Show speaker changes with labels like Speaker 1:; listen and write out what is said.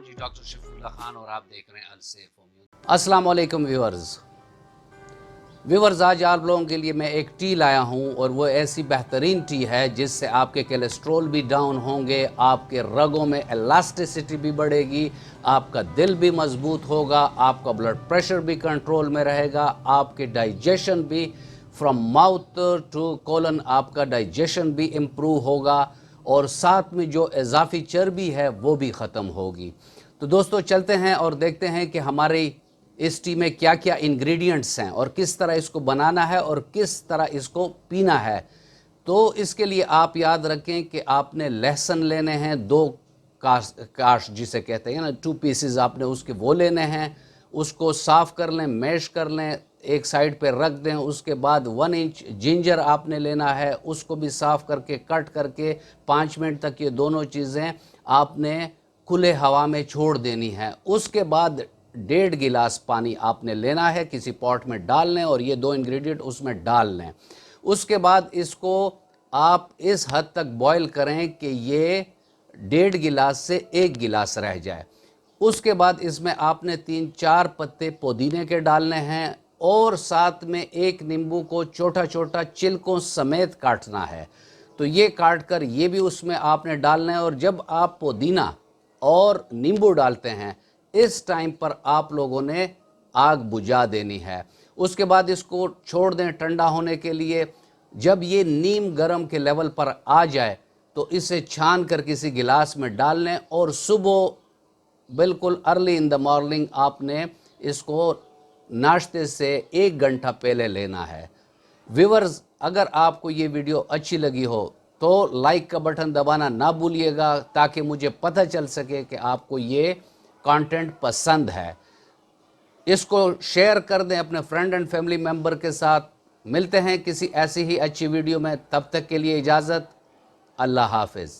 Speaker 1: हूं जी डॉक्टर शफीउल्लाह खान और आप देख रहे हैं अल सेफ होम्योपैथी। अस्सलाम वालेकुम व्यूअर्स, आज आप लोगों के लिए मैं एक टी लाया हूं और वो ऐसी बेहतरीन टी है जिससे आपके कोलेस्ट्रॉल भी डाउन होंगे, आपके रगों में इलास्टिसिटी भी बढ़ेगी, आपका दिल भी मजबूत होगा, आपका ब्लड प्रेशर भी कंट्रोल में रहेगा, आपके डाइजेशन भी फ्रॉम माउथ टू कोलन आपका डाइजेशन भी इम्प्रूव होगा और साथ में जो इजाफी चर्बी है वो भी ख़त्म होगी। तो दोस्तों चलते हैं और देखते हैं कि हमारी इस टी में क्या क्या इंग्रेडिएंट्स हैं और किस तरह इसको बनाना है और किस तरह इसको पीना है। तो इसके लिए आप याद रखें कि आपने लहसुन लेने हैं, 2 काश जिसे कहते हैं ना, 2 पीसेस आपने उसके वो लेने हैं। उसको साफ़ कर लें, मैश कर लें, एक साइड पे रख दें। उसके बाद 1 इंच जिंजर आपने लेना है, उसको भी साफ़ करके कट करके 5 मिनट तक ये दोनों चीज़ें आपने खुले हवा में छोड़ देनी है। उसके बाद 1.5 गिलास पानी आपने लेना है, किसी पॉट में डाल लें और ये 2 इंग्रेडिएंट उसमें डाल लें। उसके बाद इसको आप इस हद तक बॉईल करें कि ये 1.5 गिलास से 1 गिलास रह जाए। उसके बाद इसमें आपने 3-4 पत्ते पुदीने के डालने हैं और साथ में 1 नींबू को छोटा छोटा छिलकों समेत काटना है। तो ये काट कर ये भी उसमें आपने डालना है। और जब आप पुदीना और नींबू डालते हैं इस टाइम पर आप लोगों ने आग बुझा देनी है। उसके बाद इसको छोड़ दें ठंडा होने के लिए। जब ये नीम गर्म के लेवल पर आ जाए तो इसे छान कर किसी गिलास में डाल लें और सुबह बिल्कुल अर्ली इन द मॉर्निंग आपने इसको नाश्ते से 1 घंटा पहले लेना है। व्यूअर्स, अगर आपको ये वीडियो अच्छी लगी हो तो लाइक का बटन दबाना ना भूलिएगा ताकि मुझे पता चल सके कि आपको ये कंटेंट पसंद है। इसको शेयर कर दें अपने फ्रेंड एंड फैमिली मेंबर के साथ। मिलते हैं किसी ऐसी ही अच्छी वीडियो में, तब तक के लिए इजाज़त। अल्लाह हाफिज़।